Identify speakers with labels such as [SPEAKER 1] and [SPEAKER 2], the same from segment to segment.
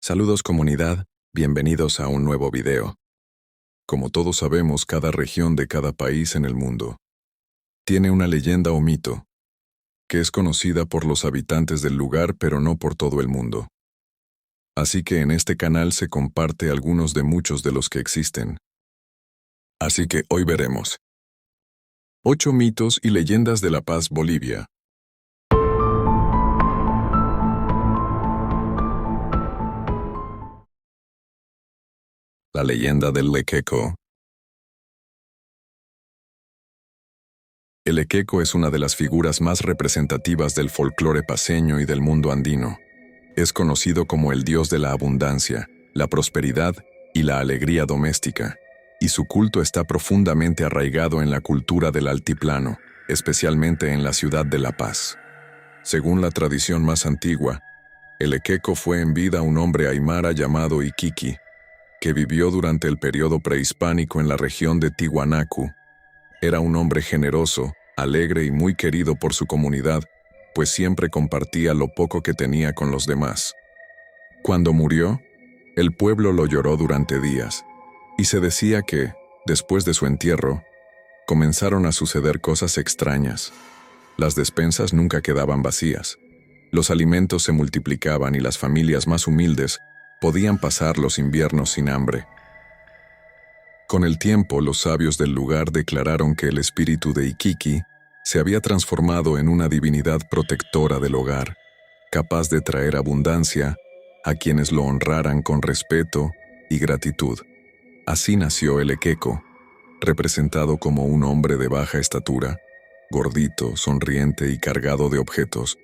[SPEAKER 1] Saludos comunidad, bienvenidos a un nuevo video. Como todos sabemos, cada región de cada país en el mundo tiene una leyenda o mito que es conocida por los habitantes del lugar pero no por todo el mundo. Así que en este canal se comparte algunos de muchos de los que existen. Así que hoy veremos 8 mitos y leyendas de La Paz, Bolivia. La leyenda del Lequeco. El Lequeco es una de las figuras más representativas del folclore paceño y del mundo andino. Es conocido como el dios de la abundancia, la prosperidad y la alegría doméstica, y su culto está profundamente arraigado en la cultura del altiplano, especialmente en la ciudad de La Paz. Según la tradición más antigua, el Lequeco fue en vida un hombre aymara llamado Iquiqui, que vivió durante el periodo prehispánico en la región de Tiwanaku. Era un hombre generoso, alegre y muy querido por su comunidad, pues siempre compartía lo poco que tenía con los demás. Cuando murió, el pueblo lo lloró durante días, y se decía que, después de su entierro, comenzaron a suceder cosas extrañas. Las despensas nunca quedaban vacías. Los alimentos se multiplicaban y las familias más humildes podían pasar los inviernos sin hambre. Con el tiempo, los sabios del lugar declararon que el espíritu de Iquiqui se había transformado en una divinidad protectora del hogar, capaz de traer abundancia a quienes lo honraran con respeto y gratitud. Así nació el Lequeco, representado como un hombre de baja estatura, gordito, sonriente y cargado de objetos,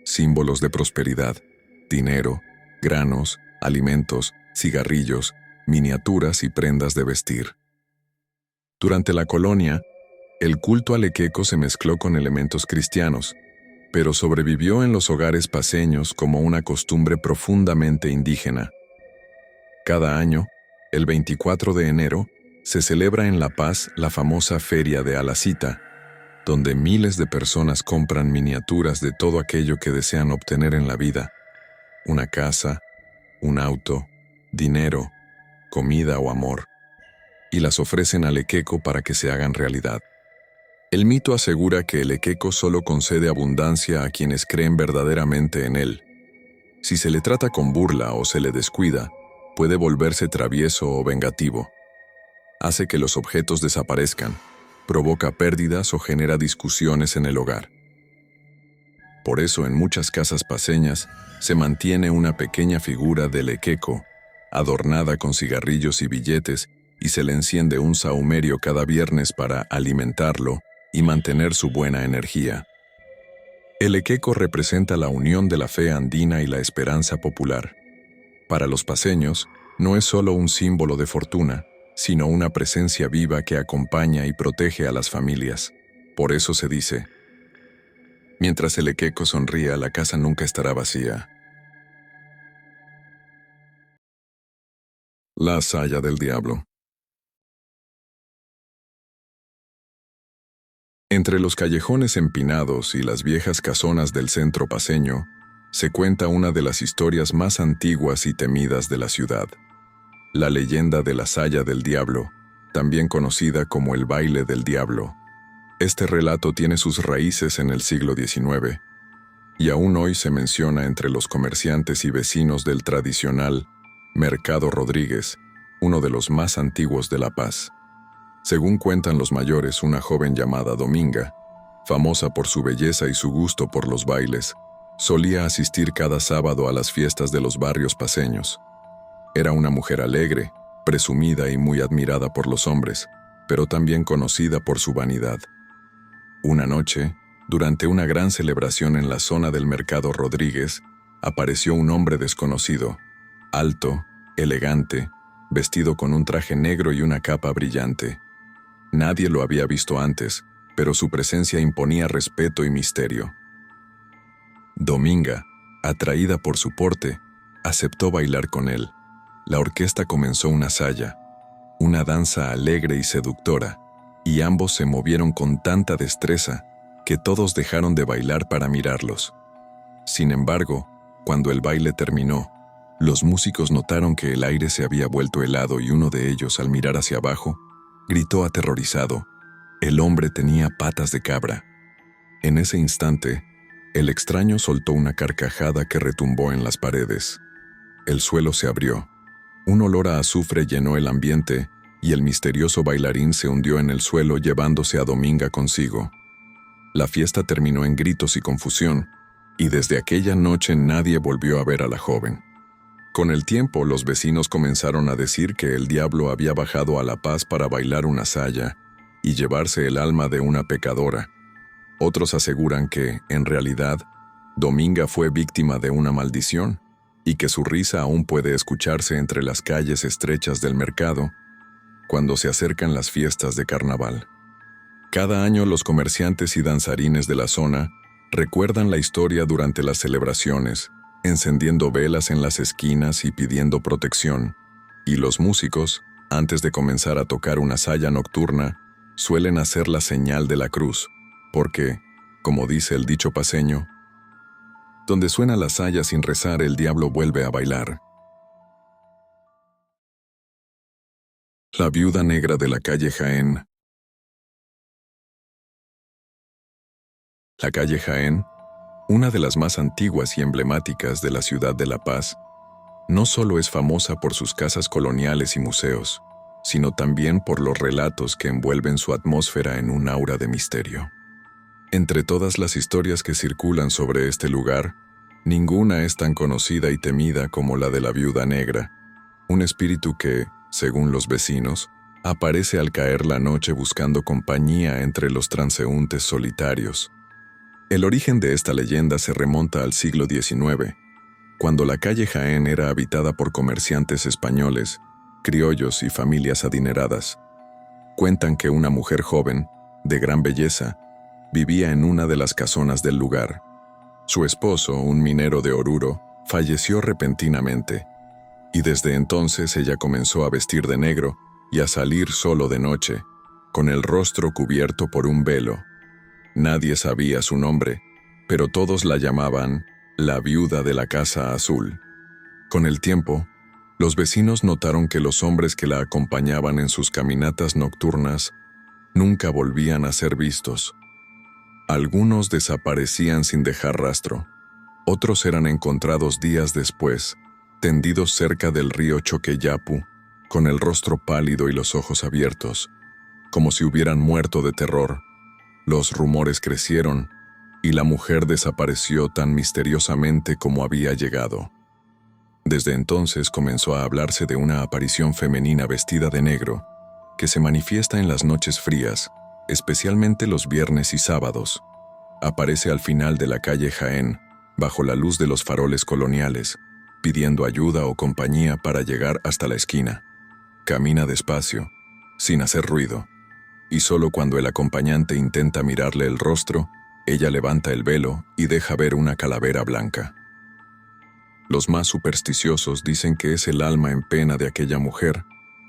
[SPEAKER 1] símbolos de prosperidad, dinero, granos, alimentos, cigarrillos, miniaturas y prendas de vestir. Durante la colonia, el culto al Lequeco se mezcló con elementos cristianos, pero sobrevivió en los hogares paceños como una costumbre profundamente indígena. Cada año, el 24 de enero, se celebra en La Paz la famosa Feria de Alacita, donde miles de personas compran miniaturas de todo aquello que desean obtener en la vida: una casa, un auto, dinero, comida o amor, y las ofrecen al Lequeco para que se hagan realidad. El mito asegura que el Lequeco solo concede abundancia a quienes creen verdaderamente en él. Si se le trata con burla o se le descuida, puede volverse travieso o vengativo. Hace que los objetos desaparezcan, provoca pérdidas o genera discusiones en el hogar. Por eso en muchas casas paceñas se mantiene una pequeña figura del Lequeco, adornada con cigarrillos y billetes, y se le enciende un sahumerio cada viernes para alimentarlo y mantener su buena energía. El Lequeco representa la unión de la fe andina y la esperanza popular. Para los paceños, no es solo un símbolo de fortuna, sino una presencia viva que acompaña y protege a las familias. Por eso se dice: mientras el Lequeco sonría, la casa nunca estará vacía. La saya del diablo. Entre los callejones empinados y las viejas casonas del centro paceño, se cuenta una de las historias más antiguas y temidas de la ciudad: la leyenda de la saya del diablo, también conocida como el baile del diablo. Este relato tiene sus raíces en el siglo XIX, y aún hoy se menciona entre los comerciantes y vecinos del tradicional Mercado Rodríguez, uno de los más antiguos de La Paz. Según cuentan los mayores, una joven llamada Dominga, famosa por su belleza y su gusto por los bailes, solía asistir cada sábado a las fiestas de los barrios paceños. Era una mujer alegre, presumida y muy admirada por los hombres, pero también conocida por su vanidad. Una noche, durante una gran celebración en la zona del Mercado Rodríguez, apareció un hombre desconocido, alto, elegante, vestido con un traje negro y una capa brillante. Nadie lo había visto antes, pero su presencia imponía respeto y misterio. Dominga, atraída por su porte, aceptó bailar con él. La orquesta comenzó una saya, una danza alegre y seductora, y ambos se movieron con tanta destreza que todos dejaron de bailar para mirarlos. Sin embargo, cuando el baile terminó, los músicos notaron que el aire se había vuelto helado y uno de ellos, al mirar hacia abajo, gritó aterrorizado: «El hombre tenía patas de cabra». En ese instante, el extraño soltó una carcajada que retumbó en las paredes. El suelo se abrió. Un olor a azufre llenó el ambiente y el misterioso bailarín se hundió en el suelo llevándose a Dominga consigo. La fiesta terminó en gritos y confusión, y desde aquella noche nadie volvió a ver a la joven. Con el tiempo, los vecinos comenzaron a decir que el diablo había bajado a La Paz para bailar una saya y llevarse el alma de una pecadora. Otros aseguran que, en realidad, Dominga fue víctima de una maldición y que su risa aún puede escucharse entre las calles estrechas del mercado cuando se acercan las fiestas de carnaval. Cada año los comerciantes y danzarines de la zona recuerdan la historia durante las celebraciones, encendiendo velas en las esquinas y pidiendo protección, y los músicos, antes de comenzar a tocar una saya nocturna, suelen hacer la señal de la cruz, porque, como dice el dicho paceño, donde suena la saya sin rezar, el diablo vuelve a bailar. La viuda negra de la calle Jaén. La calle Jaén, una de las más antiguas y emblemáticas de la ciudad de La Paz, no solo es famosa por sus casas coloniales y museos, sino también por los relatos que envuelven su atmósfera en un aura de misterio. Entre todas las historias que circulan sobre este lugar, ninguna es tan conocida y temida como la de la viuda negra, un espíritu que, según los vecinos, aparece al caer la noche buscando compañía entre los transeúntes solitarios. El origen de esta leyenda se remonta al siglo XIX, cuando la calle Jaén era habitada por comerciantes españoles, criollos y familias adineradas. Cuentan que una mujer joven, de gran belleza, vivía en una de las casonas del lugar. Su esposo, un minero de Oruro, falleció repentinamente, y desde entonces ella comenzó a vestir de negro y a salir solo de noche, con el rostro cubierto por un velo. Nadie sabía su nombre, pero todos la llamaban la viuda de la Casa Azul. Con el tiempo, los vecinos notaron que los hombres que la acompañaban en sus caminatas nocturnas nunca volvían a ser vistos. Algunos desaparecían sin dejar rastro, otros eran encontrados días después, tendidos cerca del río Choqueyapu, con el rostro pálido y los ojos abiertos, como si hubieran muerto de terror. Los rumores crecieron, y la mujer desapareció tan misteriosamente como había llegado. Desde entonces comenzó a hablarse de una aparición femenina vestida de negro, que se manifiesta en las noches frías, especialmente los viernes y sábados. Aparece al final de la calle Jaén, bajo la luz de los faroles coloniales, pidiendo ayuda o compañía para llegar hasta la esquina. Camina despacio, sin hacer ruido, y solo cuando el acompañante intenta mirarle el rostro, ella levanta el velo y deja ver una calavera blanca. Los más supersticiosos dicen que es el alma en pena de aquella mujer,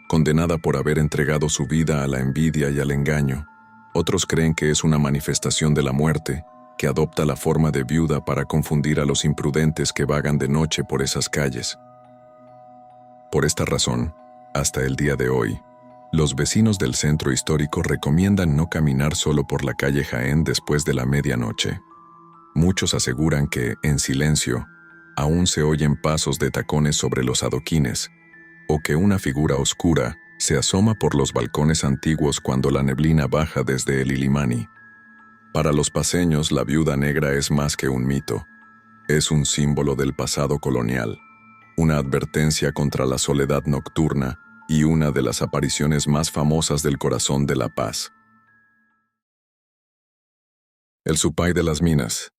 [SPEAKER 1] condenada por haber entregado su vida a la envidia y al engaño. Otros creen que es una manifestación de la muerte, que adopta la forma de viuda para confundir a los imprudentes que vagan de noche por esas calles. Por esta razón, hasta el día de hoy, los vecinos del centro histórico recomiendan no caminar solo por la calle Jaén después de la medianoche. Muchos aseguran que, en silencio, aún se oyen pasos de tacones sobre los adoquines, o que una figura oscura se asoma por los balcones antiguos cuando la neblina baja desde el Illimani. Para los paceños, la viuda negra es más que un mito. Es un símbolo del pasado colonial, una advertencia contra la soledad nocturna y una de las apariciones más famosas del corazón de La Paz. El Supay de las Minas.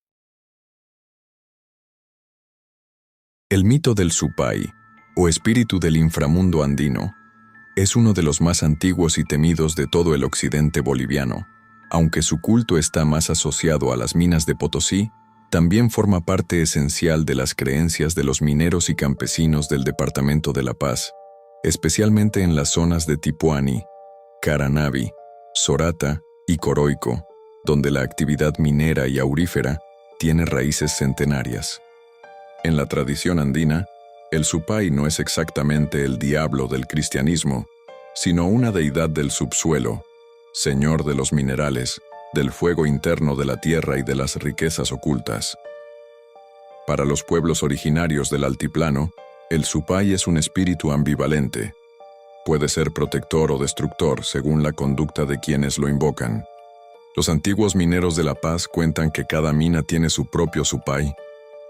[SPEAKER 1] El mito del Supay, o espíritu del inframundo andino, es uno de los más antiguos y temidos de todo el occidente boliviano. Aunque su culto está más asociado a las minas de Potosí, también forma parte esencial de las creencias de los mineros y campesinos del departamento de La Paz, especialmente en las zonas de Tipuani, Caranavi, Sorata y Coroico, donde la actividad minera y aurífera tiene raíces centenarias. En la tradición andina, El Supai no es exactamente el diablo del cristianismo, sino una deidad del subsuelo, señor de los minerales, del fuego interno de la tierra y de las riquezas ocultas. Para los pueblos originarios del altiplano, el Supai es un espíritu ambivalente. Puede ser protector o destructor según la conducta de quienes lo invocan. Los antiguos mineros de La Paz cuentan que cada mina tiene su propio Supai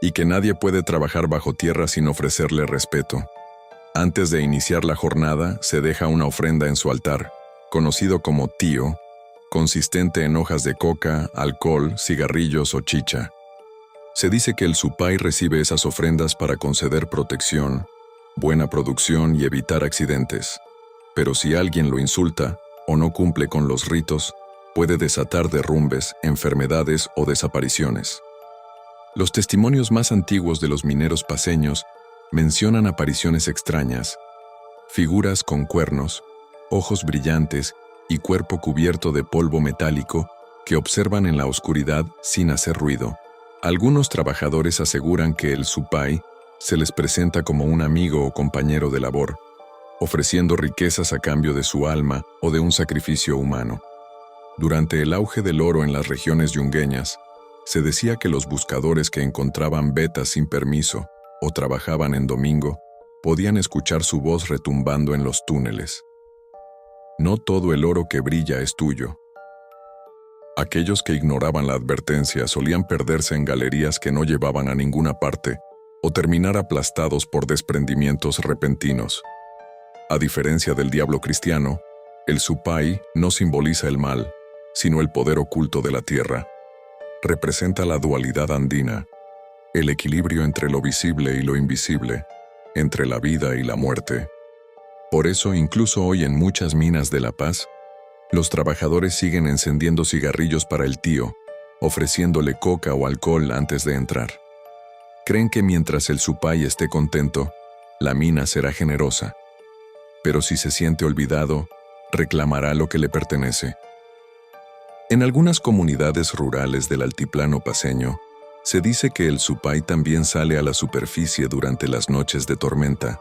[SPEAKER 1] y que nadie puede trabajar bajo tierra sin ofrecerle respeto. Antes de iniciar la jornada, se deja una ofrenda en su altar, conocido como tío, consistente en hojas de coca, alcohol, cigarrillos o chicha. Se dice que el Supai recibe esas ofrendas para conceder protección, buena producción y evitar accidentes. Pero si alguien lo insulta o no cumple con los ritos, puede desatar derrumbes, enfermedades o desapariciones. Los testimonios más antiguos de los mineros paceños mencionan apariciones extrañas, figuras con cuernos, ojos brillantes y cuerpo cubierto de polvo metálico que observan en la oscuridad sin hacer ruido. Algunos trabajadores aseguran que el Supai se les presenta como un amigo o compañero de labor, ofreciendo riquezas a cambio de su alma o de un sacrificio humano. Durante el auge del oro en las regiones yungueñas, se decía que los buscadores que encontraban vetas sin permiso o trabajaban en domingo podían escuchar su voz retumbando en los túneles. No todo el oro que brilla es tuyo. Aquellos que ignoraban la advertencia solían perderse en galerías que no llevaban a ninguna parte o terminar aplastados por desprendimientos repentinos. A diferencia del diablo cristiano, el Supai no simboliza el mal, sino el poder oculto de la tierra. Representa la dualidad andina, el equilibrio entre lo visible y lo invisible, entre la vida y la muerte. Por eso, incluso hoy en muchas minas de La Paz, los trabajadores siguen encendiendo cigarrillos para el tío, ofreciéndole coca o alcohol antes de entrar. Creen que mientras el Supai esté contento, la mina será generosa. Pero si se siente olvidado, reclamará lo que le pertenece. En algunas comunidades rurales del altiplano paceño, se dice que el Supai también sale a la superficie durante las noches de tormenta.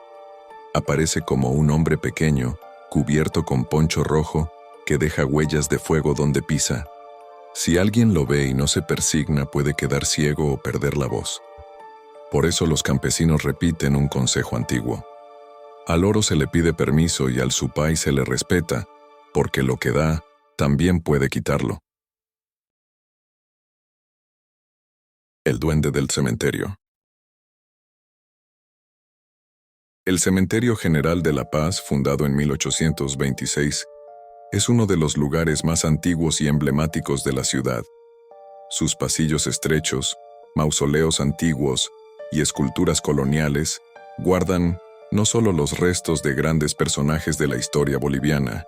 [SPEAKER 1] Aparece como un hombre pequeño, cubierto con poncho rojo, que deja huellas de fuego donde pisa. Si alguien lo ve y no se persigna, puede quedar ciego o perder la voz. Por eso los campesinos repiten un consejo antiguo. Al oro se le pide permiso y al Supai se le respeta, porque lo que da, también puede quitarlo. El duende del cementerio. El Cementerio General de La Paz, fundado en 1826, es uno de los lugares más antiguos y emblemáticos de la ciudad. Sus pasillos estrechos, mausoleos antiguos y esculturas coloniales guardan no solo los restos de grandes personajes de la historia boliviana,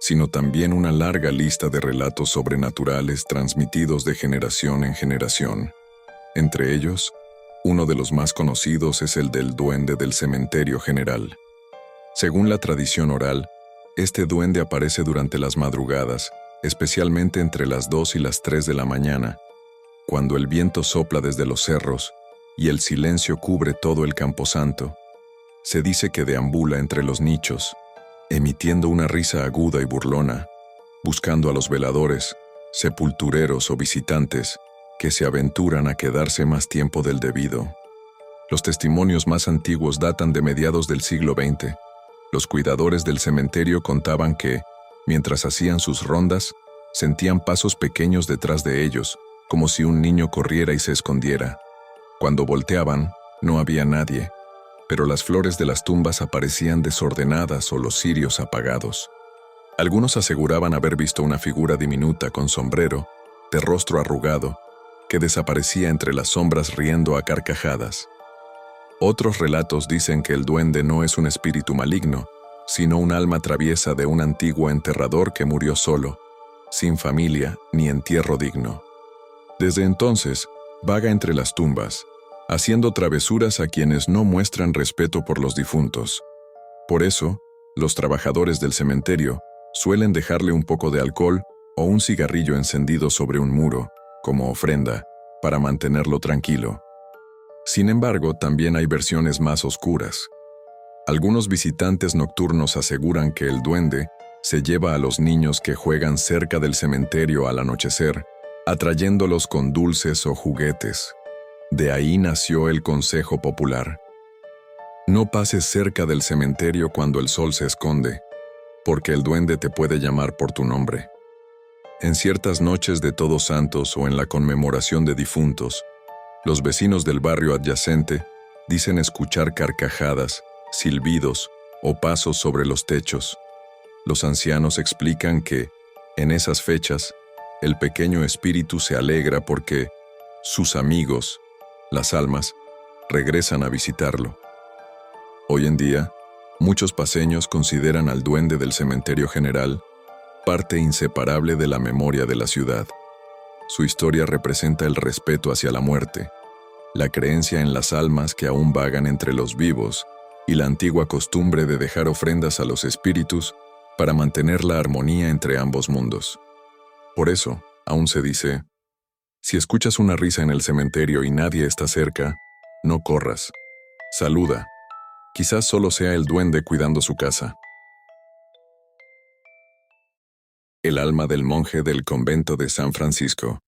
[SPEAKER 1] sino también una larga lista de relatos sobrenaturales transmitidos de generación en generación. Entre ellos, uno de los más conocidos es el del duende del Cementerio General. Según la tradición oral, este duende aparece durante las madrugadas, especialmente entre las 2 y las 3 de la mañana, cuando el viento sopla desde los cerros y el silencio cubre todo el camposanto. Se dice que deambula entre los nichos, emitiendo una risa aguda y burlona, buscando a los veladores, sepultureros o visitantes que se aventuran a quedarse más tiempo del debido. Los testimonios más antiguos datan de mediados del siglo XX. Los cuidadores del cementerio contaban que, mientras hacían sus rondas, sentían pasos pequeños detrás de ellos, como si un niño corriera y se escondiera. Cuando volteaban, no había nadie, pero las flores de las tumbas aparecían desordenadas o los cirios apagados. Algunos aseguraban haber visto una figura diminuta con sombrero, de rostro arrugado, que desaparecía entre las sombras riendo a carcajadas. Otros relatos dicen que el duende no es un espíritu maligno, sino un alma traviesa de un antiguo enterrador que murió solo, sin familia ni entierro digno. Desde entonces, vaga entre las tumbas, haciendo travesuras a quienes no muestran respeto por los difuntos. Por eso, los trabajadores del cementerio suelen dejarle un poco de alcohol o un cigarrillo encendido sobre un muro, como ofrenda, para mantenerlo tranquilo. Sin embargo, también hay versiones más oscuras. Algunos visitantes nocturnos aseguran que el duende se lleva a los niños que juegan cerca del cementerio al anochecer, atrayéndolos con dulces o juguetes. De ahí nació el consejo popular: no pases cerca del cementerio cuando el sol se esconde, porque el duende te puede llamar por tu nombre. En ciertas noches de Todos Santos o en la conmemoración de difuntos, los vecinos del barrio adyacente dicen escuchar carcajadas, silbidos o pasos sobre los techos. Los ancianos explican que, en esas fechas, el pequeño espíritu se alegra porque sus amigos, las almas, regresan a visitarlo. Hoy en día, muchos paceños consideran al duende del cementerio general parte inseparable de la memoria de la ciudad. Su historia representa el respeto hacia la muerte, la creencia en las almas que aún vagan entre los vivos y la antigua costumbre de dejar ofrendas a los espíritus para mantener la armonía entre ambos mundos. Por eso, aún se dice: si escuchas una risa en el cementerio y nadie está cerca, no corras. Saluda. Quizás solo sea el duende cuidando su casa. El alma del monje del convento de San Francisco.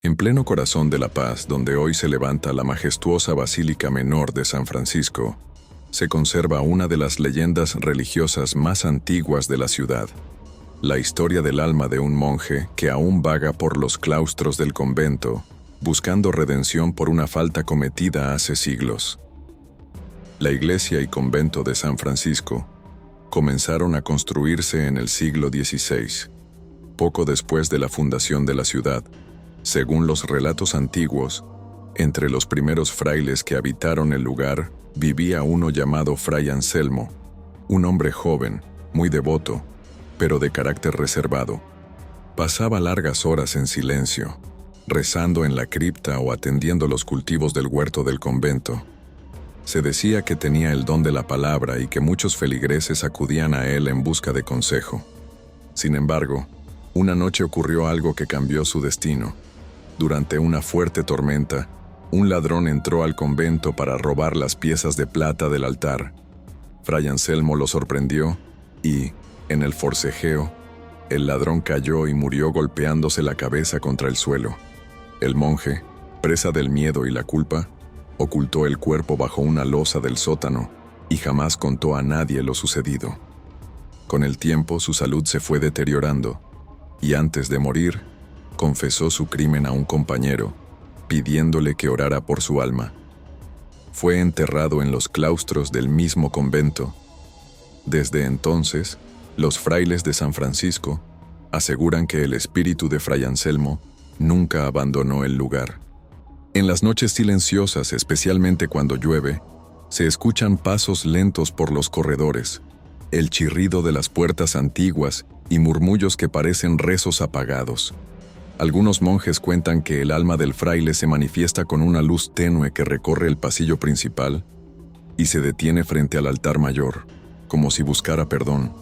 [SPEAKER 1] En pleno corazón de La Paz, donde hoy se levanta la majestuosa Basílica Menor de San Francisco, se conserva una de las leyendas religiosas más antiguas de la ciudad: la historia del alma de un monje que aún vaga por los claustros del convento, buscando redención por una falta cometida hace siglos. La iglesia y convento de San Francisco comenzaron a construirse en el siglo XVI, poco después de la fundación de la ciudad. Según los relatos antiguos, entre los primeros frailes que habitaron el lugar vivía uno llamado Fray Anselmo, un hombre joven, muy devoto, pero de carácter reservado. Pasaba largas horas en silencio, rezando en la cripta o atendiendo los cultivos del huerto del convento. Se decía que tenía el don de la palabra y que muchos feligreses acudían a él en busca de consejo. Sin embargo, una noche ocurrió algo que cambió su destino. Durante una fuerte tormenta, un ladrón entró al convento para robar las piezas de plata del altar. Fray Anselmo lo sorprendió y, en el forcejeo, el ladrón cayó y murió golpeándose la cabeza contra el suelo. El monje, presa del miedo y la culpa, ocultó el cuerpo bajo una losa del sótano y jamás contó a nadie lo sucedido. Con el tiempo su salud se fue deteriorando y antes de morir, confesó su crimen a un compañero, pidiéndole que orara por su alma. Fue enterrado en los claustros del mismo convento. Desde entonces, los frailes de San Francisco aseguran que el espíritu de Fray Anselmo nunca abandonó el lugar. En las noches silenciosas, especialmente cuando llueve, se escuchan pasos lentos por los corredores, el chirrido de las puertas antiguas y murmullos que parecen rezos apagados. Algunos monjes cuentan que el alma del fraile se manifiesta con una luz tenue que recorre el pasillo principal y se detiene frente al altar mayor, como si buscara perdón.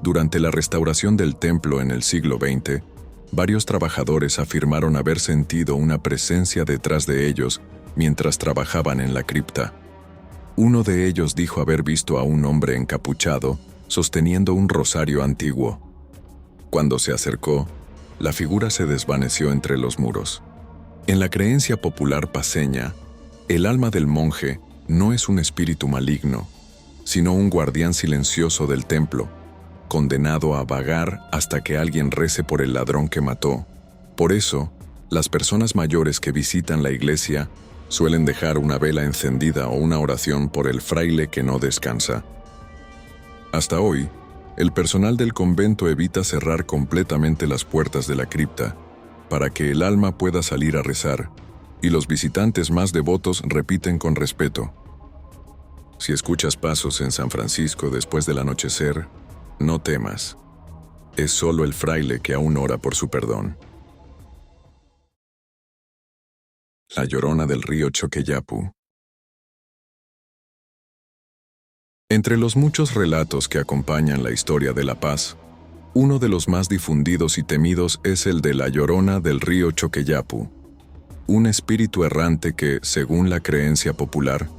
[SPEAKER 1] Durante la restauración del templo en el siglo XX, varios trabajadores afirmaron haber sentido una presencia detrás de ellos mientras trabajaban en la cripta. Uno de ellos dijo haber visto a un hombre encapuchado sosteniendo un rosario antiguo. Cuando se acercó, la figura se desvaneció entre los muros. En la creencia popular paceña, el alma del monje no es un espíritu maligno, sino un guardián silencioso del templo, condenado a vagar hasta que alguien rece por el ladrón que mató. Por eso, las personas mayores que visitan la iglesia suelen dejar una vela encendida o una oración por el fraile que no descansa. Hasta hoy, el personal del convento evita cerrar completamente las puertas de la cripta para que el alma pueda salir a rezar, y los visitantes más devotos repiten con respeto: si escuchas pasos en San Francisco después del anochecer, no temas. Es solo el fraile que aún ora por su perdón. La Llorona del río Choqueyapu. Entre los muchos relatos que acompañan la historia de La Paz, Uno de los más difundidos y temidos es el de la Llorona del río Choqueyapu, un espíritu errante que, según la creencia popular,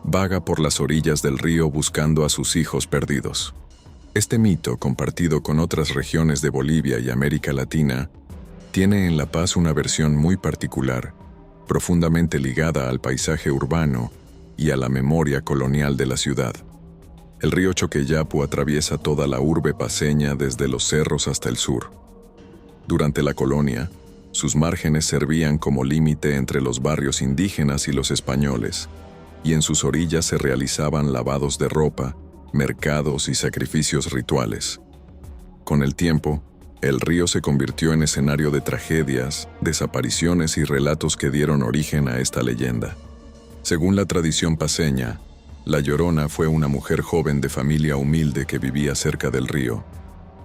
[SPEAKER 1] vaga por las orillas del río buscando a sus hijos perdidos. Este mito, compartido con otras regiones de Bolivia y América Latina, tiene en La Paz una versión muy particular, profundamente ligada al paisaje urbano y a la memoria colonial de la ciudad. El río Choqueyapu atraviesa toda la urbe paceña desde los cerros hasta el sur. Durante la colonia, sus márgenes servían como límite entre los barrios indígenas y los españoles, y en sus orillas se realizaban lavados de ropa, mercados y sacrificios rituales. Con el tiempo, el río se convirtió en escenario de tragedias, desapariciones y relatos que dieron origen a esta leyenda. Según la tradición paceña, la Llorona fue una mujer joven de familia humilde que vivía cerca del río,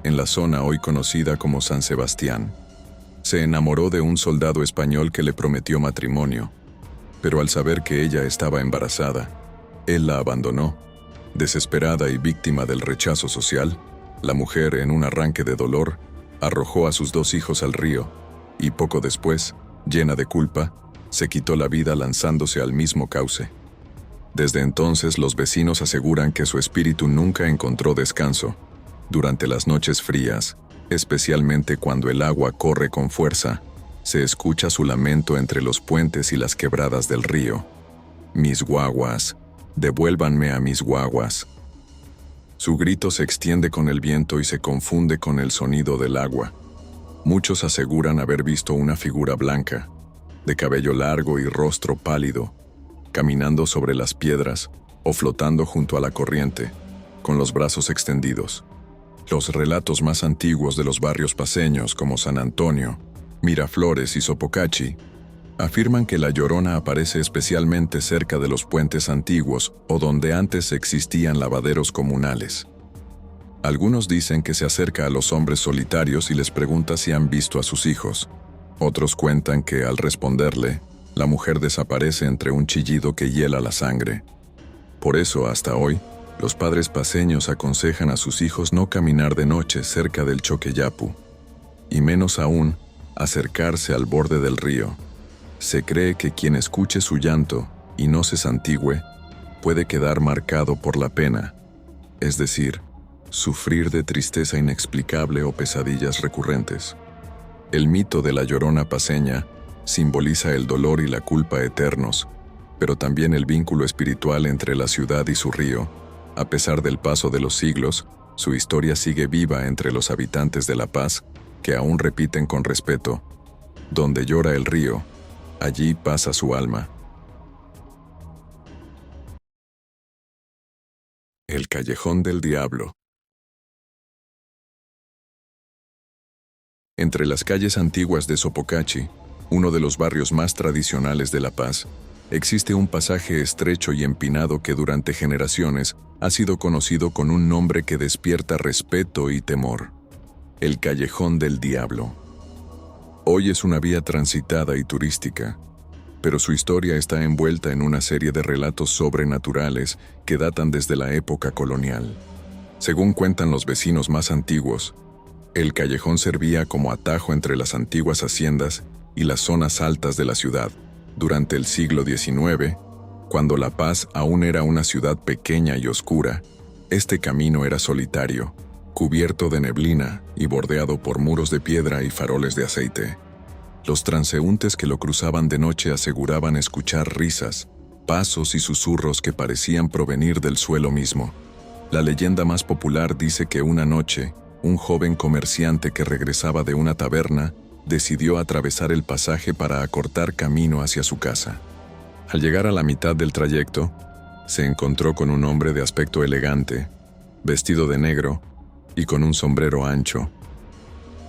[SPEAKER 1] en la zona hoy conocida como San Sebastián. Se enamoró de un soldado español que le prometió matrimonio, pero al saber que ella estaba embarazada, él la abandonó. Desesperada y víctima del rechazo social, la mujer, en un arranque de dolor, arrojó a sus 2 hijos al río y poco después, llena de culpa, se quitó la vida lanzándose al mismo cauce. Desde entonces los vecinos aseguran que su espíritu nunca encontró descanso. Durante las noches frías, especialmente cuando el agua corre con fuerza, se escucha su lamento entre los puentes y las quebradas del río. Mis guaguas, devuélvanme a mis guaguas. Su grito se extiende con el viento y se confunde con el sonido del agua. Muchos aseguran haber visto una figura blanca, de cabello largo y rostro pálido, caminando sobre las piedras o flotando junto a la corriente, con los brazos extendidos. Los relatos más antiguos de los barrios paceños como San Antonio, Miraflores y Sopocachi afirman que la Llorona aparece especialmente cerca de los puentes antiguos o donde antes existían lavaderos comunales. Algunos dicen que se acerca a los hombres solitarios y les pregunta si han visto a sus hijos. Otros cuentan que, al responderle, la mujer desaparece entre un chillido que hiela la sangre. Por eso, hasta hoy, los padres paceños aconsejan a sus hijos no caminar de noche cerca del Choqueyapu, y menos aún, acercarse al borde del río. Se cree que quien escuche su llanto y no se santigüe, puede quedar marcado por la pena, es decir, sufrir de tristeza inexplicable o pesadillas recurrentes. El mito de la Llorona paceña simboliza el dolor y la culpa eternos, pero también el vínculo espiritual entre la ciudad y su río. A pesar del paso de los siglos, su historia sigue viva entre los habitantes de La Paz, que aún repiten con respeto: donde llora el río, allí pasa su alma. El Callejón del Diablo. Entre las calles antiguas de Sopocachi, uno de los barrios más tradicionales de La Paz, existe un pasaje estrecho y empinado que durante generaciones ha sido conocido con un nombre que despierta respeto y temor: el Callejón del Diablo. Hoy es una vía transitada y turística, pero su historia está envuelta en una serie de relatos sobrenaturales que datan desde la época colonial. Según cuentan los vecinos más antiguos, el callejón servía como atajo entre las antiguas haciendas y las zonas altas de la ciudad. Durante el siglo XIX, cuando La Paz aún era una ciudad pequeña y oscura, este camino era solitario, cubierto de neblina y bordeado por muros de piedra y faroles de aceite. Los transeúntes que lo cruzaban de noche aseguraban escuchar risas, pasos y susurros que parecían provenir del suelo mismo. La leyenda más popular dice que una noche, un joven comerciante que regresaba de una taberna decidió atravesar el pasaje para acortar camino hacia su casa. Al llegar a la mitad del trayecto, se encontró con un hombre de aspecto elegante, vestido de negro y con un sombrero ancho.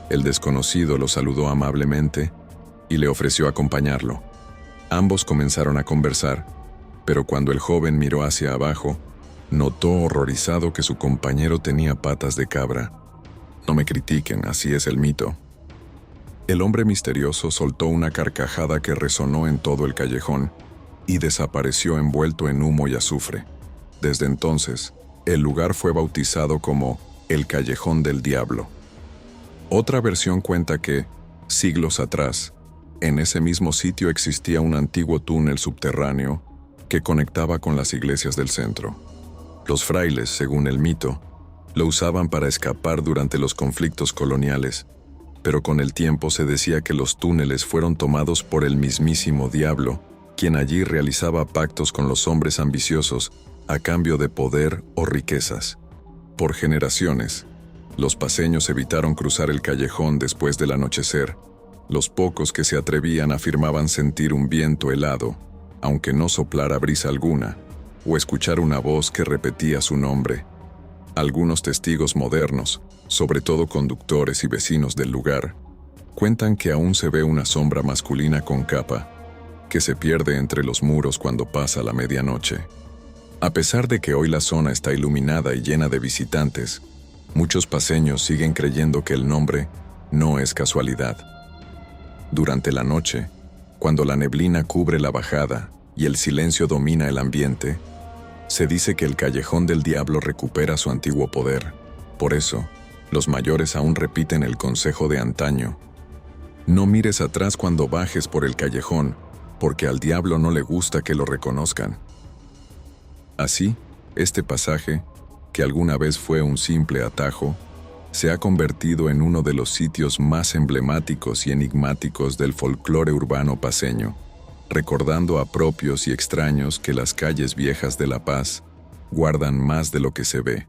[SPEAKER 1] El desconocido lo saludó amablemente y le ofreció acompañarlo. Ambos comenzaron a conversar, pero cuando el joven miró hacia abajo, notó horrorizado que su compañero tenía patas de cabra. No me critiquen, así es el mito. El hombre misterioso soltó una carcajada que resonó en todo el callejón y desapareció envuelto en humo y azufre. Desde entonces, el lugar fue bautizado como el Callejón del Diablo. Otra versión cuenta que, siglos atrás, en ese mismo sitio existía un antiguo túnel subterráneo que conectaba con las iglesias del centro. Los frailes, según el mito, lo usaban para escapar durante los conflictos coloniales, pero con el tiempo se decía que los túneles fueron tomados por el mismísimo diablo, quien allí realizaba pactos con los hombres ambiciosos a cambio de poder o riquezas. Por generaciones, los paceños evitaron cruzar el callejón después del anochecer. Los pocos que se atrevían afirmaban sentir un viento helado, aunque no soplara brisa alguna, o escuchar una voz que repetía su nombre. Algunos testigos modernos, sobre todo conductores y vecinos del lugar, cuentan que aún se ve una sombra masculina con capa, que se pierde entre los muros cuando pasa la medianoche. A pesar de que hoy la zona está iluminada y llena de visitantes, muchos paceños siguen creyendo que el nombre no es casualidad. Durante la noche, cuando la neblina cubre la bajada y el silencio domina el ambiente, se dice que el Callejón del Diablo recupera su antiguo poder. Por eso, los mayores aún repiten el consejo de antaño: no mires atrás cuando bajes por el callejón, porque al diablo no le gusta que lo reconozcan. Así, este pasaje, que alguna vez fue un simple atajo, se ha convertido en uno de los sitios más emblemáticos y enigmáticos del folclore urbano paceño, recordando a propios y extraños que las calles viejas de La Paz guardan más de lo que se ve.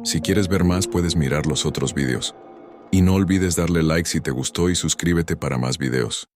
[SPEAKER 1] Si quieres ver más, puedes mirar los otros videos. Y no olvides darle like si te gustó y suscríbete para más videos.